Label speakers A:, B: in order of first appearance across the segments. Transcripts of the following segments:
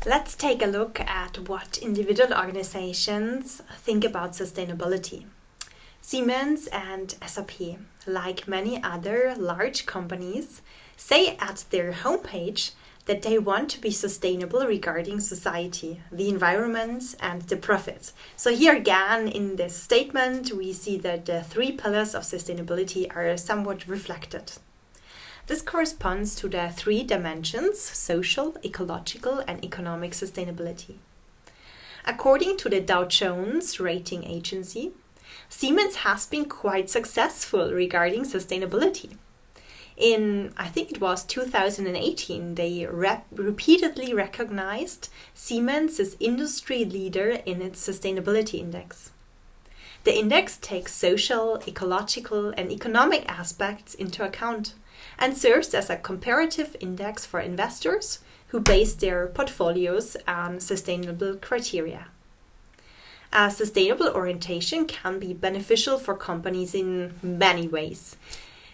A: Let's take a look at what individual organizations think about sustainability. Siemens and SAP, like many other large companies, say at their homepage that they want to be sustainable regarding society, the environment, and the profit. So here again, in this statement, we see that the three pillars of sustainability are somewhat reflected. This corresponds to the three dimensions: social, ecological, and economic sustainability. According to the Dow Jones rating agency, Siemens has been quite successful regarding sustainability. In, I think it was 2018, they repeatedly recognized Siemens as industry leader in its sustainability index. The index takes social, ecological, and economic aspects into account and serves as a comparative index for investors who base their portfolios on sustainable criteria. A sustainable orientation can be beneficial for companies in many ways.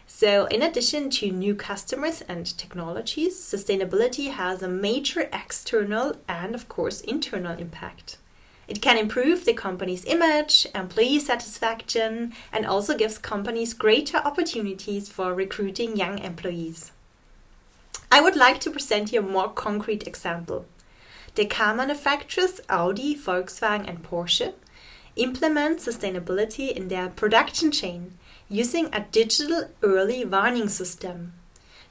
A: So, in addition to new customers and technologies, sustainability has a major external and, of course, internal impact. It can improve the company's image, employee satisfaction, and also gives companies greater opportunities for recruiting young employees. I would like to present you a more concrete example. The car manufacturers Audi, Volkswagen, and Porsche implement sustainability in their production chain using a digital early warning system.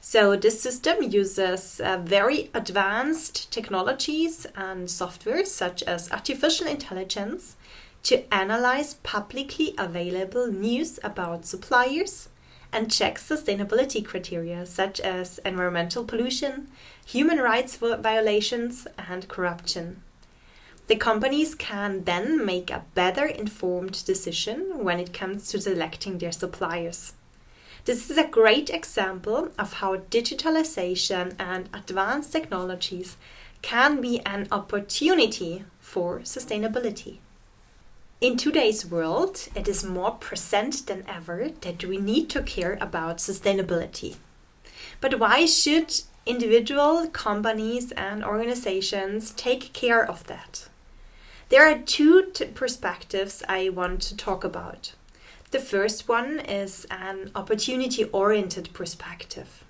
A: So this system uses very advanced technologies and software such as artificial intelligence to analyze publicly available news about suppliers and check sustainability criteria such as environmental pollution, human rights violations, and corruption. The companies can then make a better informed decision when it comes to selecting their suppliers. This is a great example of how digitalization and advanced technologies can be an opportunity for sustainability. In today's world, it is more present than ever that we need to care about sustainability. But why should individual companies and organizations take care of that? There are two perspectives I want to talk about. The first one is an opportunity-oriented perspective.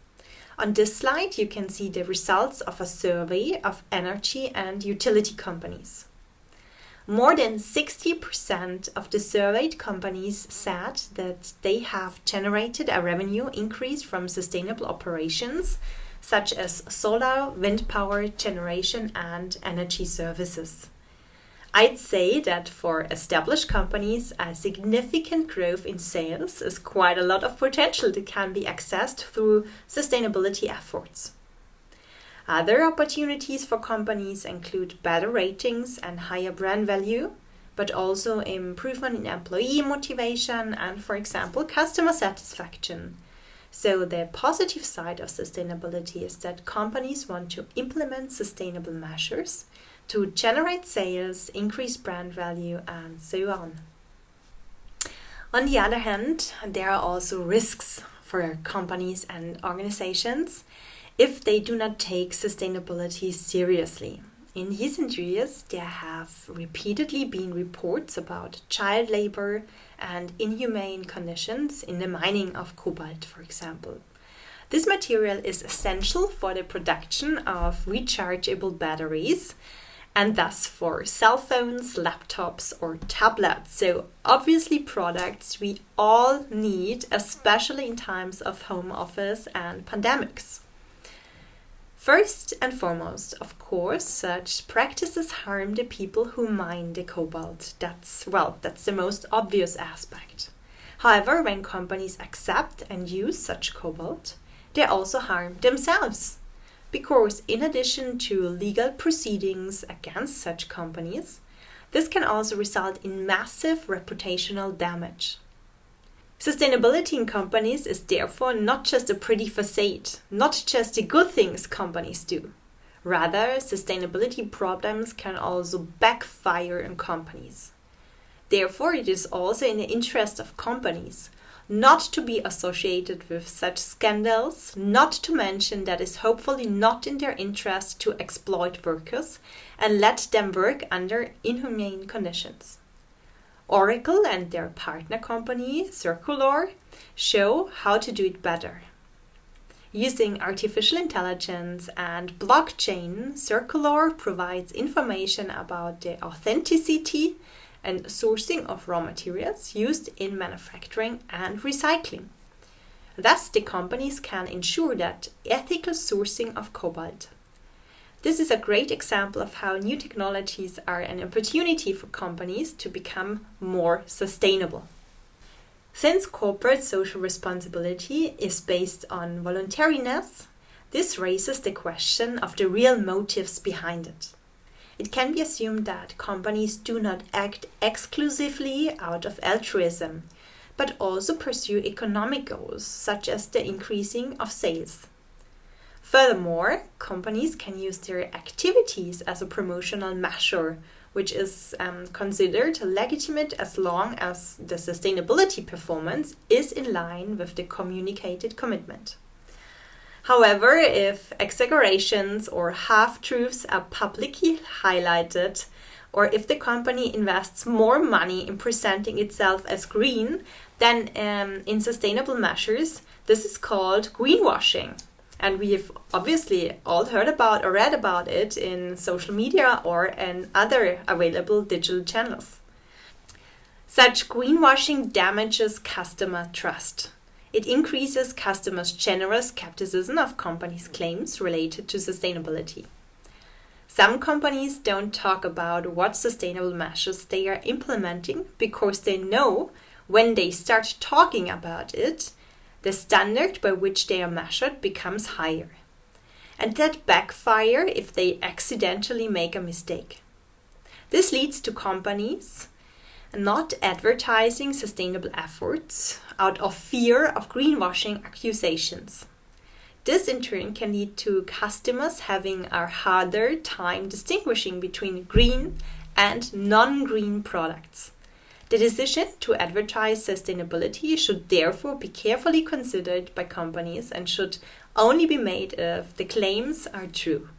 A: On this slide, you can see the results of a survey of energy and utility companies. More than 60% of the surveyed companies said that they have generated a revenue increase from sustainable operations, such as solar, wind power generation, and energy services. I'd say that for established companies, a significant growth in sales is quite a lot of potential that can be accessed through sustainability efforts. Other opportunities for companies include better ratings and higher brand value, but also improvement in employee motivation and, for example, customer satisfaction. So the positive side of sustainability is that companies want to implement sustainable measures to generate sales, increase brand value, and so on. On the other hand, there are also risks for companies and organizations if they do not take sustainability seriously. In recent years, there have repeatedly been reports about child labor and inhumane conditions in the mining of cobalt, for example. This material is essential for the production of rechargeable batteries, and thus for cell phones, laptops, or tablets. So obviously products we all need, especially in times of home office and pandemics. First and foremost, of course, such practices harm the people who mine the cobalt. That's the most obvious aspect. However, when companies accept and use such cobalt, they also harm themselves. Because in addition to legal proceedings against such companies, this can also result in massive reputational damage. Sustainability in companies is therefore not just a pretty facade, not just the good things companies do. Rather, sustainability problems can also backfire in companies. Therefore, it is also in the interest of companies not to be associated with such scandals, not to mention that it's hopefully not in their interest to exploit workers and let them work under inhumane conditions. Oracle and their partner company, Circular, show how to do it better. Using artificial intelligence and blockchain, Circular provides information about the authenticity and sourcing of raw materials used in manufacturing and recycling. Thus, the companies can ensure that ethical sourcing of cobalt. This is a great example of how new technologies are an opportunity for companies to become more sustainable. Since corporate social responsibility is based on voluntariness, this raises the question of the real motives behind it. It can be assumed that companies do not act exclusively out of altruism, but also pursue economic goals, such as the increasing of sales. Furthermore, companies can use their activities as a promotional measure, which is considered legitimate as long as the sustainability performance is in line with the communicated commitment. However, if exaggerations or half-truths are publicly highlighted, or if the company invests more money in presenting itself as green than in sustainable measures, this is called greenwashing. And we have obviously all heard about or read about it in social media or in other available digital channels. Such greenwashing damages customer trust. It increases customers' general skepticism of companies' claims related to sustainability. Some companies don't talk about what sustainable measures they are implementing because they know when they start talking about it, the standard by which they are measured becomes higher. And that backfire if they accidentally make a mistake. This leads to companies not advertising sustainable efforts out of fear of greenwashing accusations. This in turn can lead to customers having a harder time distinguishing between green and non-green products. The decision to advertise sustainability should therefore be carefully considered by companies and should only be made if the claims are true.